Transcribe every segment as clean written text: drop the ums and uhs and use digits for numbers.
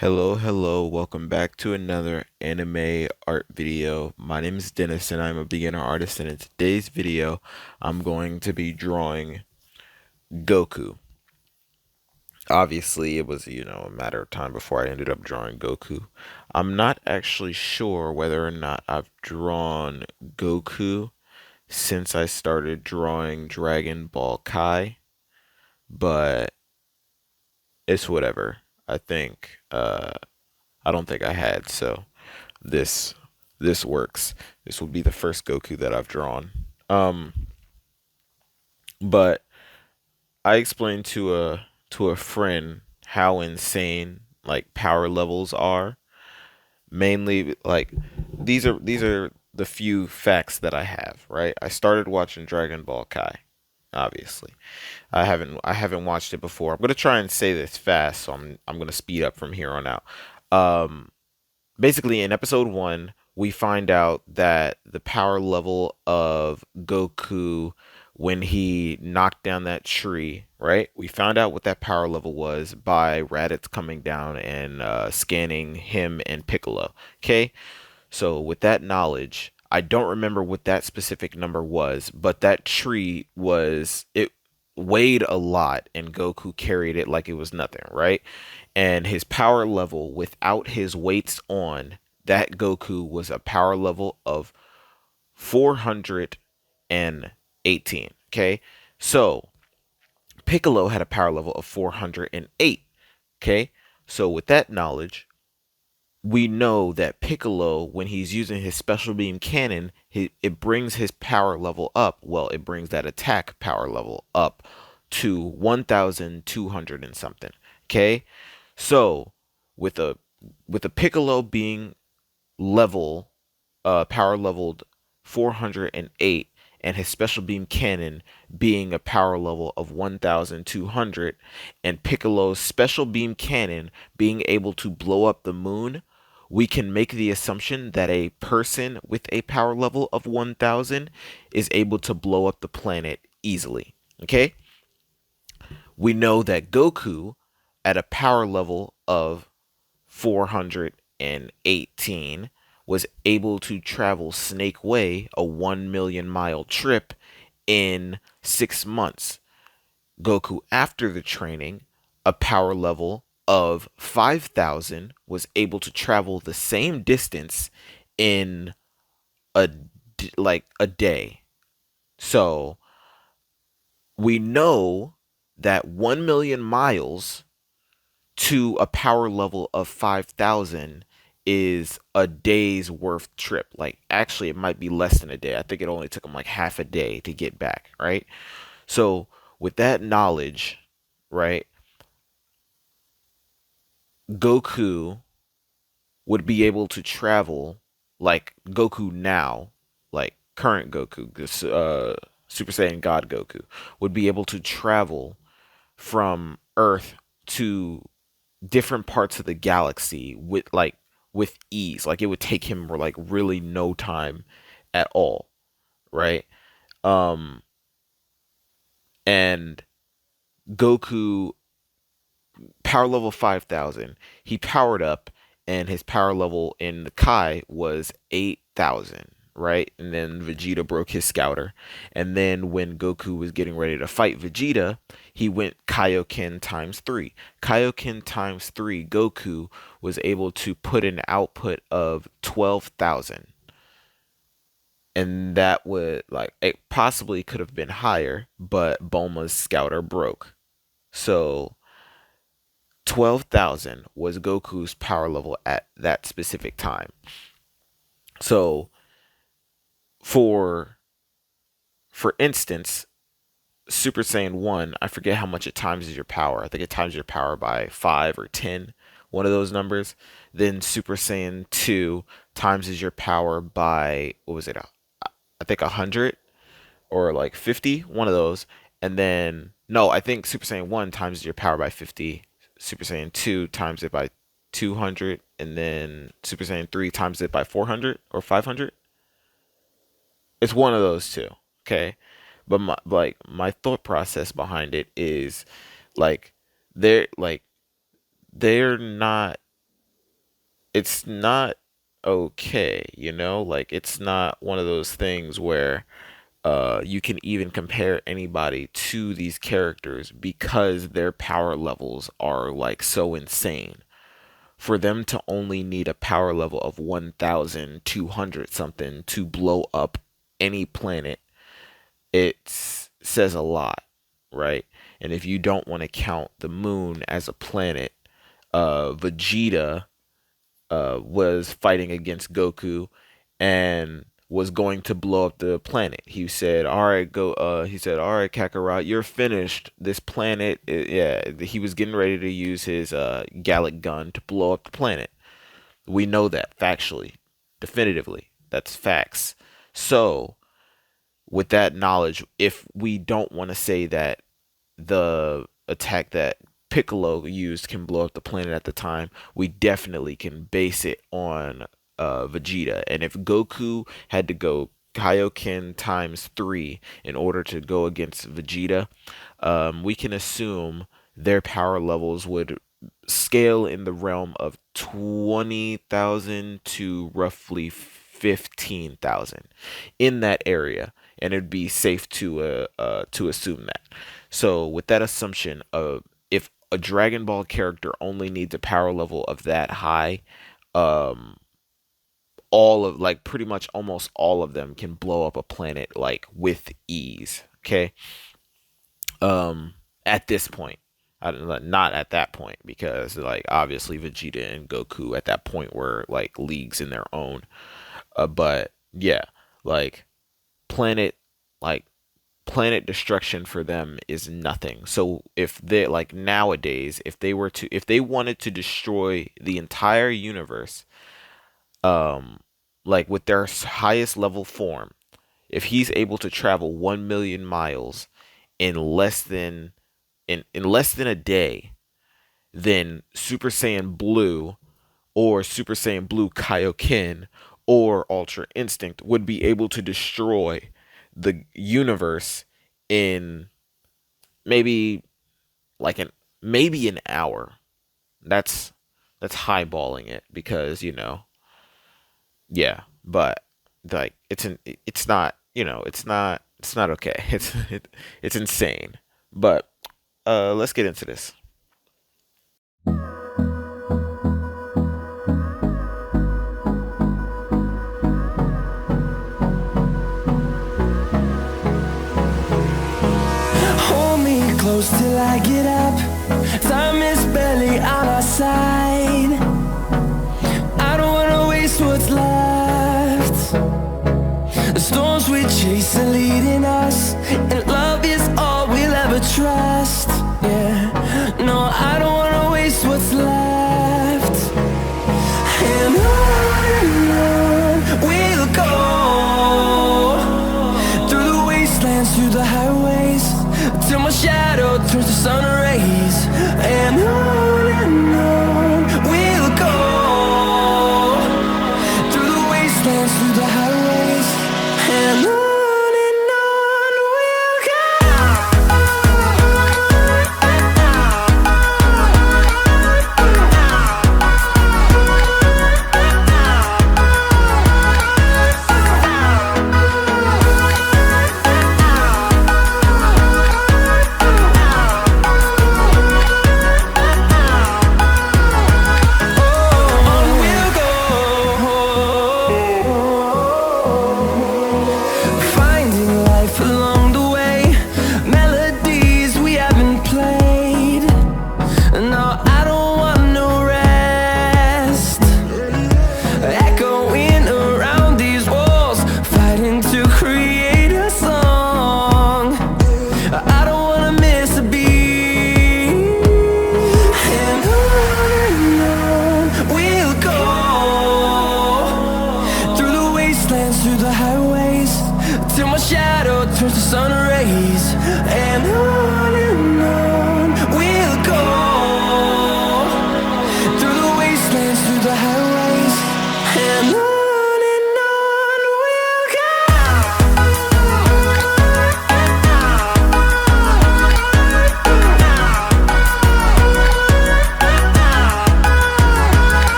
Hello, welcome back to another anime art video. My name is Dennis and I'm a beginner artist, and in today's video I'm going to be drawing Goku. Obviously it was, a matter of time before I ended up drawing Goku. I'm not actually sure whether or not I've drawn Goku since I started drawing Dragon Ball Kai, but it's whatever. I think I don't think I had, so this this works. This will be the first Goku that I've drawn. But I explained to a friend how insane like power levels are. Mainly like these are the few facts that I have, right? I started watching Dragon Ball Kai, obviously. I haven't watched it before. I'm gonna try and say this fast, so I'm gonna speed up from here on out. Um Basically in episode 1 we find out that the power level of Goku when he knocked down that tree, right? We found out what that power level was by Raditz coming down and scanning him and Piccolo. Okay, so with that knowledge, I don't remember what that specific number was, but that tree was it weighed a lot and Goku carried it like it was nothing, right? And his power level without his weights on, that Goku was a power level of 418. Okay, so Piccolo had a power level of 408. Okay, so with that knowledge, we know that Piccolo, when he's using his special beam cannon, it brings his power level up. Well, it brings that attack power level up to 1,200 and something. Okay, so with a with a Piccolo being level power leveled 408 and his special beam cannon being a power level of 1,200 and Piccolo's special beam cannon being able to blow up the moon, we can make the assumption that a person with a power level of 1,000 is able to blow up the planet easily. Okay? We know that Goku at a power level of 418 was able to travel Snake Way, a 1 million mile trip, in 6 months. Goku, after the training, a power level of 5,000, was able to travel the same distance in a a day. So we know that 1 million miles to a power level of 5,000 is a day's worth trip. Like, actually, it might be less than a day. I think it only took him like half a day to get back, right? So, with that knowledge, right, Goku would be able to travel, like Goku now, like current Goku, this Super Saiyan God Goku, would be able to travel from Earth to different parts of the galaxy with ease. Like it would take him like really no time at all, right? Um and Goku power level 5,000. He powered up and his power level in the Kai was 8,000, right? And then Vegeta broke his scouter. And then when Goku was getting ready to fight Vegeta, he went Kaioken times 3. Kaioken times 3, Goku was able to put an output of 12,000. And that would, like, it possibly could have been higher, but Bulma's scouter broke. So 12,000 was Goku's power level at that specific time. So for for instance, Super Saiyan 1, I forget how much it times your power. I think it times your power by 5 or 10, one of those numbers. Then Super Saiyan 2 times your power by, what was it? I think 100 or like 50, one of those. And then no, I think Super Saiyan 1 times your power by 50. Super Saiyan 2 times it by 200, and then Super Saiyan 3 times it by 400 or 500. It's one of those two. Okay? But my thought process behind it is like they're like they're not. it's not okay, you know? Like it's not one of those things where you can even compare anybody to these characters because their power levels are like so insane. For them to only need a power level of 1,200 something to blow up any planet, it says a lot, right? And if you don't want to count the moon as a planet, Vegeta was fighting against Goku and was going to blow up the planet. He said, "All right, go." He said, "All right, Kakarot, you're finished. This planet, yeah." He was getting ready to use his Gallic gun to blow up the planet. We know that factually, definitively. That's facts. So, with that knowledge, if we don't want to say that the attack that Piccolo used can blow up the planet at the time, we definitely can base it on Vegeta. And if Goku had to go Kaioken times three in order to go against Vegeta, we can assume their power levels would scale in the realm of 20,000 to roughly 15,000 in that area, and it'd be safe to assume that. So with that assumption of if a Dragon Ball character only needs a power level of that high, um, all of like pretty much almost all of them can blow up a planet like with ease. Okay. At this point, I don't know, not at that point because like obviously Vegeta and Goku at that point were like leagues in their own. But yeah, like planet like planet destruction for them is nothing. So if they like nowadays, if they wanted to destroy the entire universe, um, like with their highest level form, if he's able to travel 1 million miles in less than in less than a day, then Super Saiyan Blue or Super Saiyan Blue Kaioken or Ultra Instinct would be able to destroy the universe in maybe like an maybe an hour. That's that's highballing it because, yeah, but like it's not, it's not okay. It's insane. But let's get into this. Hold me close till I get up. Time is barely on our side. I don't wanna waste what's left. The storms we chase are leading us, and love is all we'll ever trust. Yeah, no, I don't wanna waste what's left. And on we'll go, through the wastelands, through the highways, till my shadow turns to sun rays. And on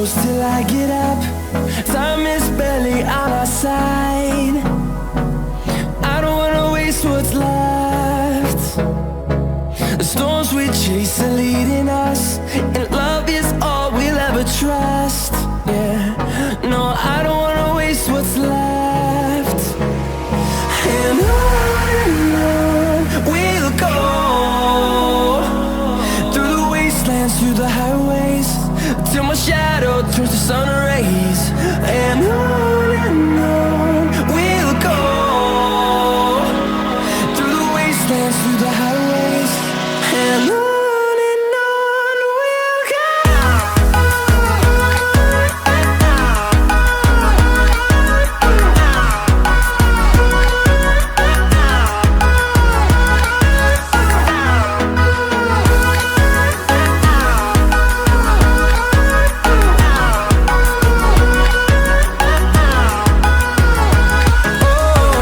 close till I get up. Time is barely on our side. I don't wanna waste what's left. The storms we chase are leading us, and love is all we'll ever trust. Yeah, no, I don't wanna waste what's left. And on we'll go, through the wastelands, through the highways, till my shadow turns to sun rays. And on we'll go, through the wastelands, through the highways, and on we'll go.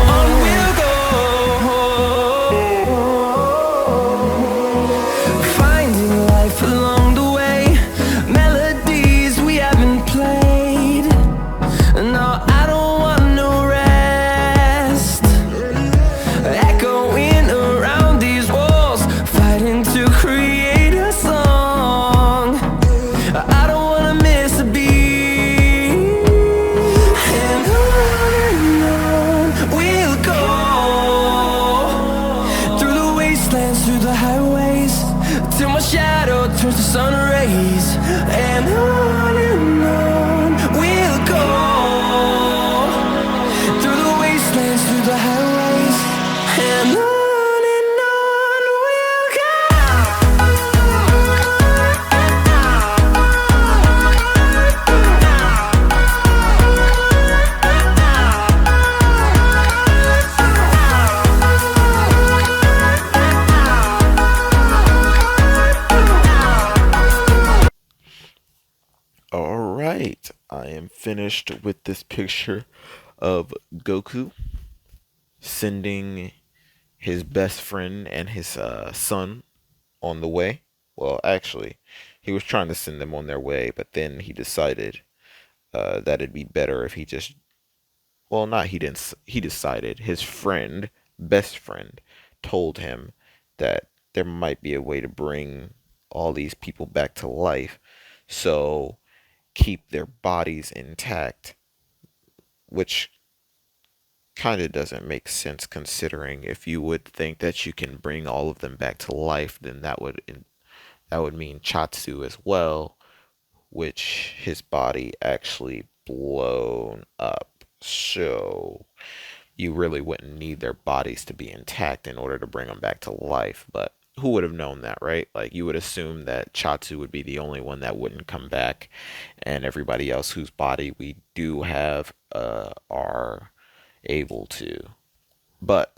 On we'll go, finding life along the way, melodies we haven't played. No, I don't want no rest, echoing around these walls, fighting to create a song. I don't wanna miss a beat. And on we'll go, through the wastelands, through the highways, till my shadow turns to sun rays. And on we'll go, through the wastelands, through the highways, and on we'll go. All right, I am finished with this picture of Goku sending his best friend and his son on the way. Well, actually, he was trying to send them on their way, but then he decided that it'd be better if he just, well, not he didn't, he decided his friend, best friend, told him that there might be a way to bring all these people back to life. So keep their bodies intact, which kind of doesn't make sense considering if you would think that you can bring all of them back to life, then that would mean Chatsu as well, which his body actually blown up. So you really wouldn't need their bodies to be intact in order to bring them back to life. But who would have known that, right? Like you would assume that Chatsu would be the only one that wouldn't come back, and everybody else whose body we do have are able to. But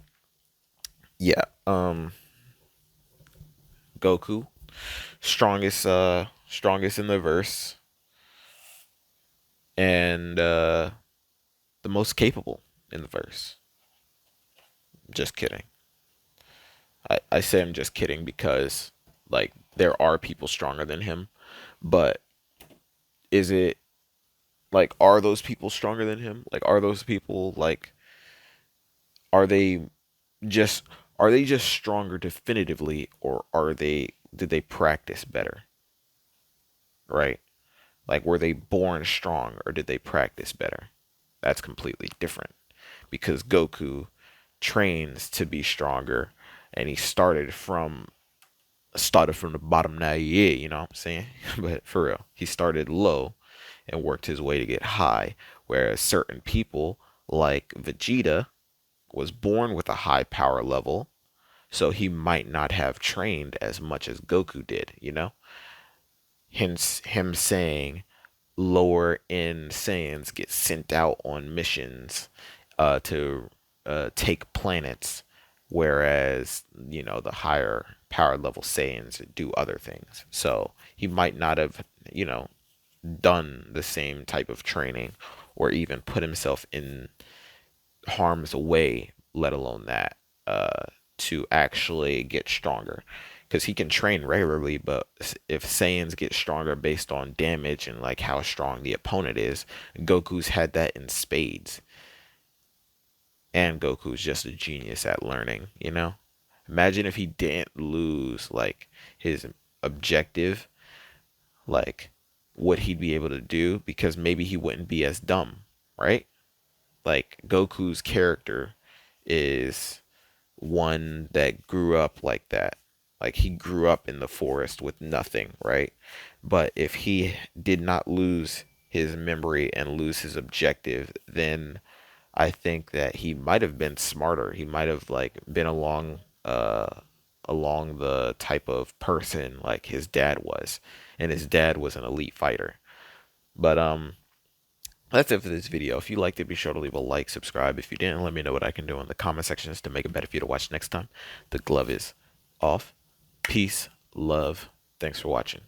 yeah, Goku, strongest in the verse, and the most capable in the verse. Just kidding. I say I'm just kidding because like there are people stronger than him, but is it like are those people stronger than him? Like are those people like are they just are they just stronger definitively, or are they did they practice better? Right? Like were they born strong or did they practice better? That's completely different because Goku trains to be stronger, and he started from the bottom. Now yeah, you know what I'm saying? But for real, he started low and worked his way to get high, whereas certain people like Vegeta was born with a high power level, so he might not have trained as much as Goku did, you know? Hence him saying lower end Saiyans get sent out on missions to take planets, whereas the higher power level Saiyans do other things. So he might not have done the same type of training or even put himself in harm's way, let alone that, to actually get stronger. because he can train regularly, but if Saiyans get stronger based on damage and like how strong the opponent is, Goku's had that in spades. And Goku's just a genius at learning, you know? Imagine if he didn't lose like his objective, like what he'd be able to do because maybe he wouldn't be as dumb, right? Like Goku's character is one that grew up like that. Like he grew up in the forest with nothing, right? But if he did not lose his memory and lose his objective, then I think that he might have been smarter. He might have like been along the type of person like his dad was. And his dad was an elite fighter. But that's it for this video. If you liked it, be sure to leave a like, subscribe. If you didn't, let me know what I can do in the comment sections to make it better for you to watch next time. The glove is off. Peace, love. Thanks for watching.